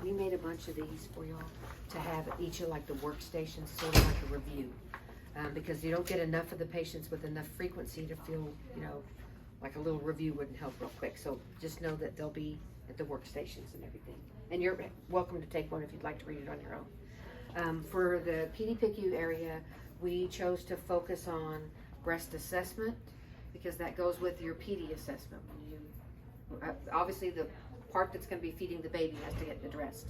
We made a bunch of these for y'all to have at each of like the workstations, sort of like a review. Because you don't get enough of the patients with enough frequency to feel, you know, like a little review wouldn't help real quick. So just know that they'll be at the workstations and everything. And you're welcome to take one if you'd like to read it on your own. For the PD-PICU area, we chose to focus on breast assessment because that goes with your PD assessment. Obviously the part that's going to be feeding the baby has to get addressed.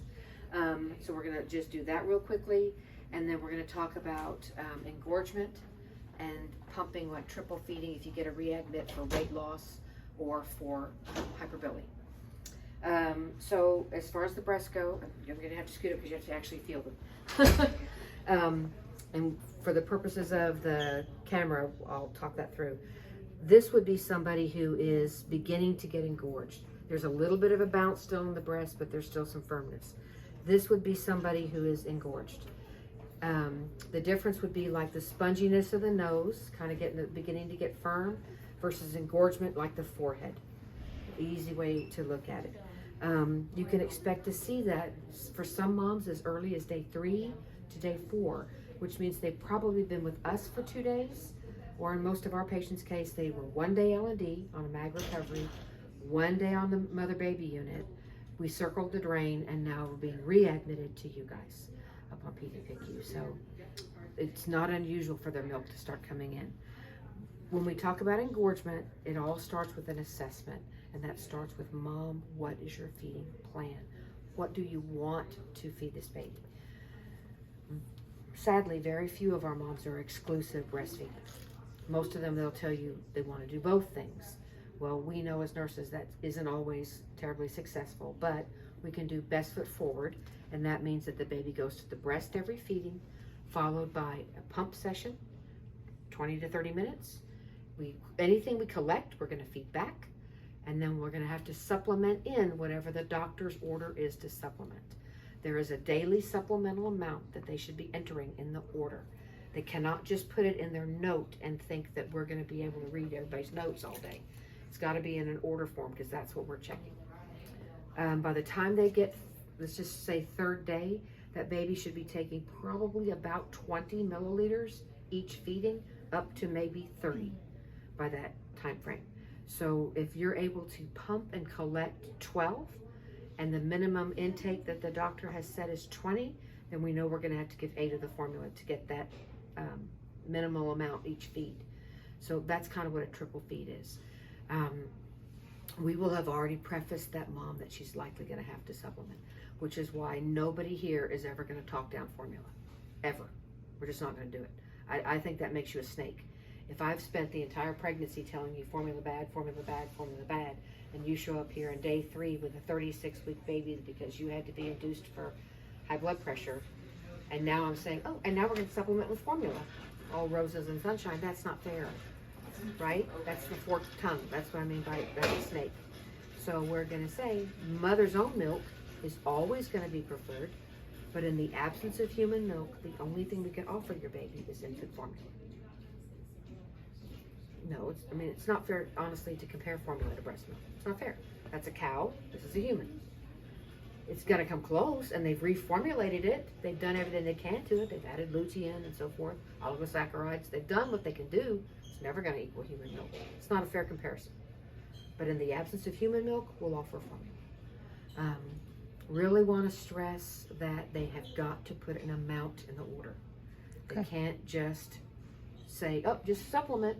So we're going to just do that real quickly. And then we're going to talk about engorgement and pumping, like triple feeding if you get a readmit for weight loss or for hyperbilling. So as far as the breasts go, you're going to have to scoot up because you have to actually feel them. And for the purposes of the camera, I'll talk that through. This would be somebody who is beginning to get engorged. There's a little bit of a bounce still in the breast, but there's still some firmness. This would be somebody who is engorged. The difference would be like the sponginess of the nose, kind of beginning to get firm, versus engorgement like the forehead. Easy way to look at it. You can expect to see that for some moms as early as day 3 to day 4, which means they've probably been with us for 2 days, or in most of our patients' case, they were 1 day L&D on a MAG recovery, 1 day on the mother-baby unit. We circled the drain, and now we're being readmitted to you guys up on PD-PICU. So it's not unusual for their milk to start coming in. When we talk about engorgement, it all starts with an assessment, and that starts with, Mom, what is your feeding plan? What do you want to feed this baby? Sadly, very few of our moms are exclusive breastfeeders. Most of them, they'll tell you they want to do both things. Well, we know as nurses that isn't always terribly successful, but we can do best foot forward, and that means that the baby goes to the breast every feeding, followed by a pump session, 20 to 30 minutes. Anything we collect, we're going to feed back, and then we're going to have to supplement in whatever the doctor's order is to supplement. There is a daily supplemental amount that they should be entering in the order. They cannot just put it in their note and think that we're going to be able to read everybody's notes all day. It's got to be in an order form because that's what we're checking. By the time they get, let's just say 3rd day, that baby should be taking probably about 20 milliliters each feeding, up to maybe 30 by that time frame. So if you're able to pump and collect 12, and the minimum intake that the doctor has set is 20, then we know we're going to have to give 8 of the formula to get that minimal amount each feed. So that's kind of what a triple feed is. We will have already prefaced that mom that she's likely going to have to supplement, which is why nobody here is ever going to talk down formula, ever. We're just not going to do it. I think that makes you a snake. If I've spent the entire pregnancy telling you formula bad, formula bad, formula bad, and you show up here in day 3 with a 36-week baby because you had to be induced for high blood pressure, and now I'm saying, oh, and now we're going to supplement with formula, all roses and sunshine, that's not fair, right? That's the forked tongue. That's what I mean by that's a snake. So we're going to say mother's own milk is always going to be preferred, but in the absence of human milk, the only thing we can offer your baby is infant formula. No, it's not fair, honestly, to compare formula to breast milk. It's not fair. That's a cow. This is a human. It's going to come close, and they've reformulated it. They've done everything they can to it. They've added lutein and so forth, oligosaccharides. They've done what they can do. It's never going to equal human milk. It's not a fair comparison. But in the absence of human milk, we'll offer formula. Really want to stress that they have got to put an amount in the order. They can't just say, oh, just supplement.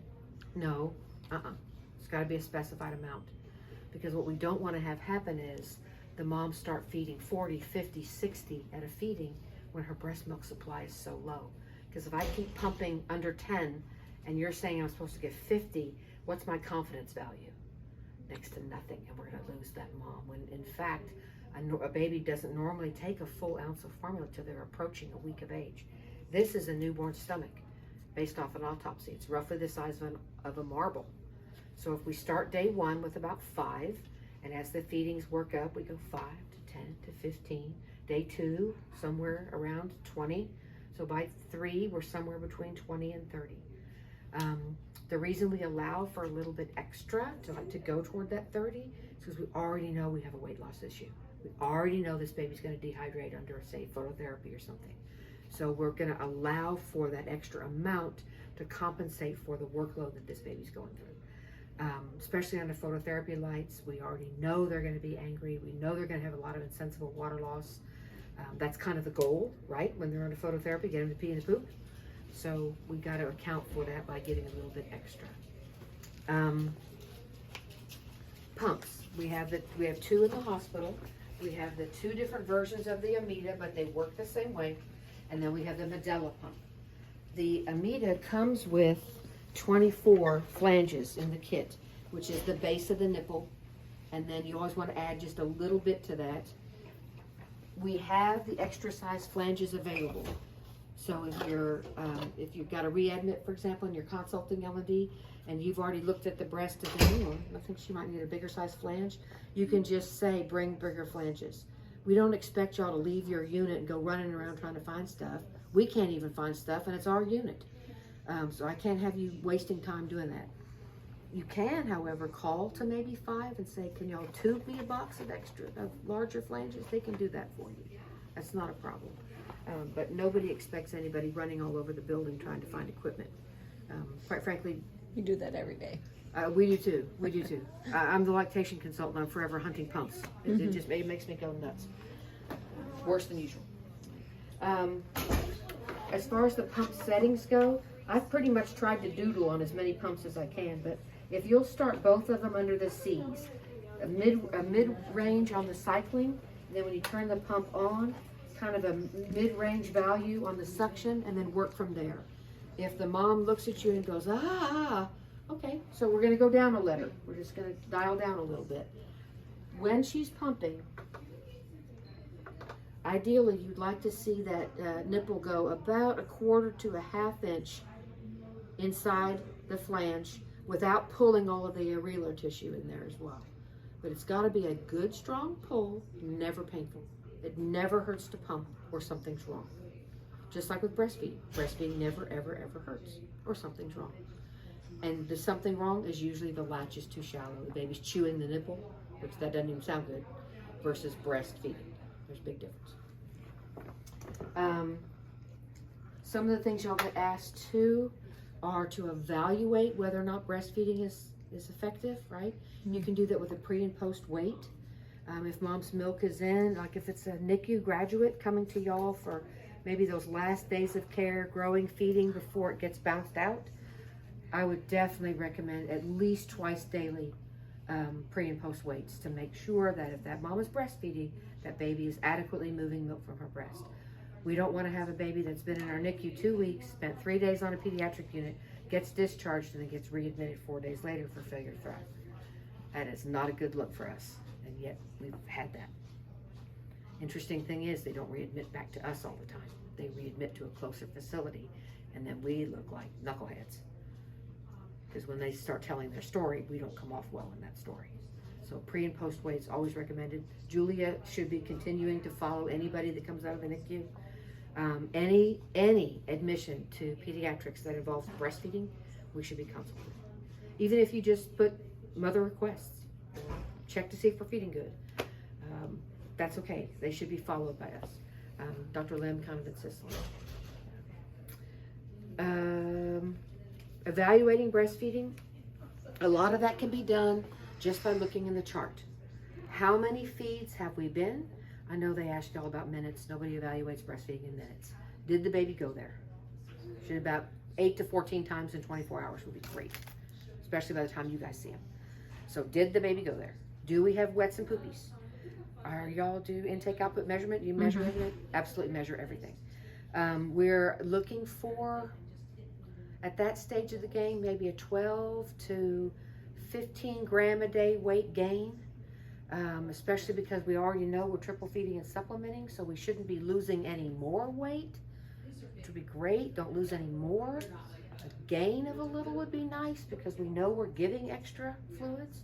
No, it's got to be a specified amount, because what we don't want to have happen is the moms start feeding 40, 50, 60 at a feeding when her breast milk supply is so low. Because if I keep pumping under 10 and you're saying I'm supposed to give 50, what's my confidence value? Next to nothing, and we're going to lose that mom. When in fact, a baby doesn't normally take a full ounce of formula till they're approaching a week of age. This is a newborn stomach. Based off an autopsy, it's roughly the size of a marble. So if we start day 1 with about 5, and as the feedings work up, we go 5 to 10 to 15. Day 2, somewhere around 20. So by 3, we're somewhere between 20 and 30. The reason we allow for a little bit extra to go toward that 30 is because we already know we have a weight loss issue. We already know this baby's going to dehydrate under, say, phototherapy or something. So we're going to allow for that extra amount to compensate for the workload that this baby's going through. Especially under phototherapy lights, we already know they're going to be angry. We know they're going to have a lot of insensible water loss. That's kind of the goal, right? When they're under phototherapy, get them to pee and to poop. So we got to account for that by getting a little bit extra. Pumps. We have 2 in the hospital. We have the 2 different versions of the Amida, but they work the same way. And then we have the Medela pump. The Amida comes with 24 flanges in the kit, which is the base of the nipple. And then you always want to add just a little bit to that. We have the extra size flanges available. So if you've got a readmit, for example, and you're consulting L&D, and you've already looked at the breast and think, I think she might need a bigger size flange, you can just say, bring bigger flanges. We don't expect y'all to leave your unit and go running around trying to find stuff. We can't even find stuff, and it's our unit. So I can't have you wasting time doing that. You can, however, call to maybe 5 and say, can y'all tube me a box of larger flanges? They can do that for you. That's not a problem. But nobody expects anybody running all over the building trying to find equipment. Quite frankly, you do that every day. We do too. We do too. I'm the lactation consultant. I'm forever hunting pumps. It makes me go nuts. Worse than usual. As far as the pump settings go, I've pretty much tried to doodle on as many pumps as I can, but if you'll start both of them under the C's, a mid-range on the cycling, and then when you turn the pump on, kind of a mid-range value on the suction, and then work from there. If the mom looks at you and goes, okay, so we're going to go down a letter. We're just going to dial down a little bit. When she's pumping, ideally you'd like to see that nipple go about 1/4 to 1/2 inch inside the flange without pulling all of the areolar tissue in there as well. But it's got to be a good, strong pull, never painful. It never hurts to pump or something's wrong. Just like with breastfeeding. Breastfeeding never, ever, ever hurts or something's wrong. And the something wrong is usually the latch is too shallow. The baby's chewing the nipple, which that doesn't even sound good, versus breastfeeding. There's a big difference. Some of the things y'all get asked too are to evaluate whether or not breastfeeding is effective, right? You can do that with a pre and post weight. If mom's milk is in, like if it's a NICU graduate coming to y'all for maybe those last days of care, growing, feeding before it gets bounced out, I would definitely recommend at least twice daily pre and post weights to make sure that if that mom is breastfeeding, that baby is adequately moving milk from her breast. We don't want to have a baby that's been in our NICU 2 weeks, spent 3 days on a pediatric unit, gets discharged, and then gets readmitted 4 days later for failure to thrive. That is not a good look for us, and yet we've had that. Interesting thing is they don't readmit back to us all the time. They readmit to a closer facility, and then we look like knuckleheads. Because when they start telling their story, we don't come off well in that story. So pre and post weights always recommended. Julia should be continuing to follow anybody that comes out of the NICU. Any admission to pediatrics that involves breastfeeding, we should be consulted. Even if you just put mother requests, check to see if we're feeding good. That's okay. They should be followed by us. Dr. Lim kind of insists on it. Evaluating breastfeeding, a lot of that can be done just by looking in the chart. How many feeds have we been? I know they asked y'all about minutes. Nobody evaluates breastfeeding in minutes. Did the baby go there? Should about 8 to 14 times in 24 hours would be great, especially by the time you guys see them. So did the baby go there? Do we have wets and poopies? Are y'all do intake output measurement? Do you measure everything? Absolutely measure everything. We're looking for, at that stage of the game, maybe a 12 to 15 gram a day weight gain, especially because we already know we're triple feeding and supplementing, so we shouldn't be losing any more weight, which would be great. Don't lose any more. A gain of a little would be nice because we know we're giving extra fluids.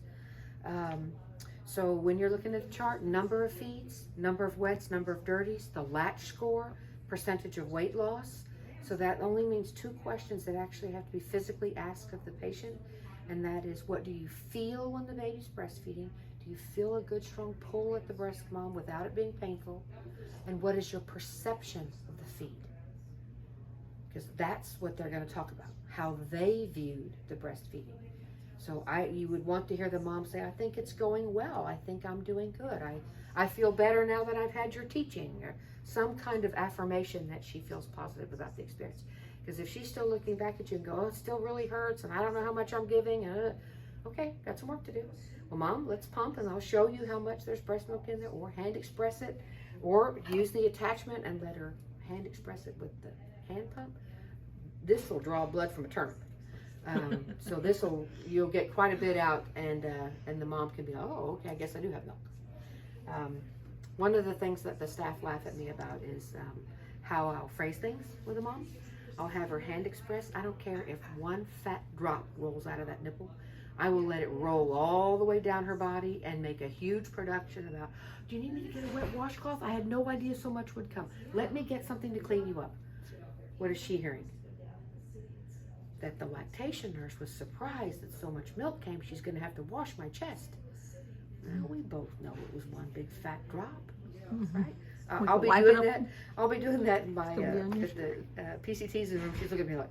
So when you're looking at the chart, number of feeds, number of wets, number of dirties, the latch score, percentage of weight loss. So that only means 2 questions that actually have to be physically asked of the patient. And that is, what do you feel when the baby's breastfeeding? Do Do you feel a good, strong pull at the breast, Mom, without it being painful? And what is your perception of the feed? Because that's what they're going to talk about, how they viewed the breastfeeding. So you would want to hear the mom say, I think it's going well. I think I'm doing good. I feel better now that I've had your teaching, or some kind of affirmation that she feels positive about the experience. Because if she's still looking back at you and go, oh, it still really hurts, and I don't know how much I'm giving, okay, got some work to do. Well, Mom, let's pump, and I'll show you how much there's breast milk in there, or hand express it, or use the attachment and let her hand express it with the hand pump. This will draw blood from a turnip. So you'll get quite a bit out, and the mom can be, oh, okay, I guess I do have milk. One of the things that the staff laugh at me about is how I'll phrase things with a mom. I'll have her hand express. I don't care if one fat drop rolls out of that nipple. I will let it roll all the way down her body and make a huge production about, do you need me to get a wet washcloth? I had no idea so much would come. Let me get something to clean you up. What is she hearing? That the lactation nurse was surprised that so much milk came, she's going to have to wash my chest. Well, we both know it was one big fat drop, right? I'll be doing that. I'll be doing that in my PCT's room. She's looking at me like,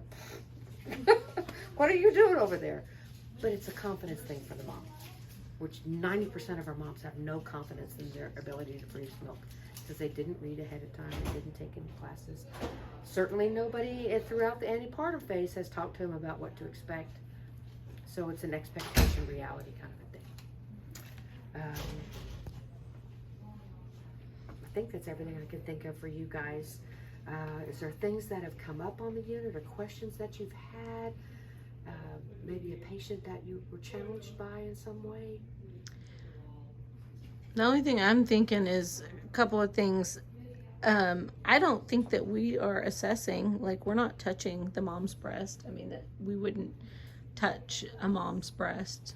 "What are you doing over there?" But it's a confidence thing for the mom, which 90% of our moms have no confidence in their ability to produce milk because they didn't read ahead of time, they didn't take any classes. Certainly nobody throughout the antepartum phase has talked to them about what to expect. So it's an expectation reality kind of a thing. I think that's everything I can think of for you guys. Is there things that have come up on the unit or questions that you've had? Maybe a patient that you were challenged by in some way? The only thing I'm thinking is a couple of things. I don't think that we are assessing, like we're not touching the mom's breast. I mean, that we wouldn't touch a mom's breast.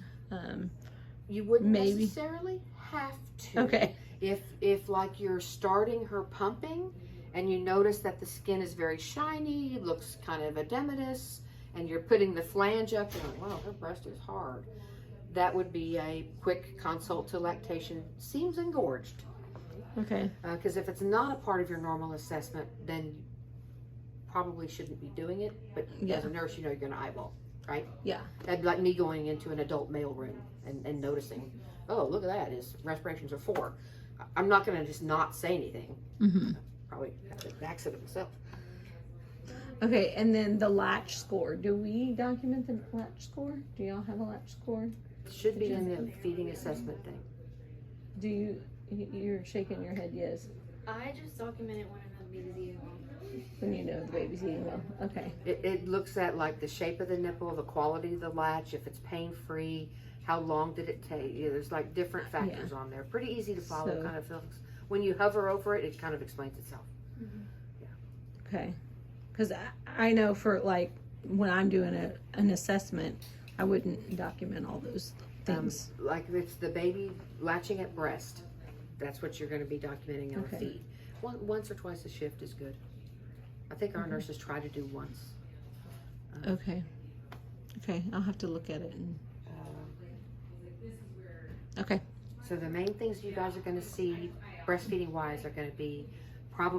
You wouldn't necessarily have to. Okay. If like you're starting her pumping and you notice that the skin is very shiny, looks kind of edematous, and you're putting the flange up and like, wow, her breast is hard. That would be a quick consult to lactation. Seems engorged. Okay. Because if it's not a part of your normal assessment, then you probably shouldn't be doing it. But as a nurse, you know you're going to eyeball, right? Yeah. That'd be like me going into an adult male room and noticing, oh, look at that, his respirations are 4. I'm not going to just not say anything. Mm-hmm. Probably have an accident myself. Okay, and then the latch score. Do we document the latch score? Do y'all have a latch score? Should be in the feeding assessment thing. Do you? You're shaking your head, yes. I just document it when I know the baby's eating well. When you know the baby's eating well. Okay. It looks at like the shape of the nipple, the quality of the latch, if it's pain-free, how long did it take. There's like different factors on there. Pretty easy to follow, kind of feels. When you hover over it, it kind of explains itself. Mm-hmm. Yeah. Okay. Because I know for like when I'm doing an assessment, I wouldn't document all those things. Like if it's the baby latching at breast, that's what you're going to be documenting on feed. Once or twice a shift is good. I think our nurses try to do once. Okay. Okay, I'll have to look at it. Okay. So the main things you guys are going to see breastfeeding wise are going to be probably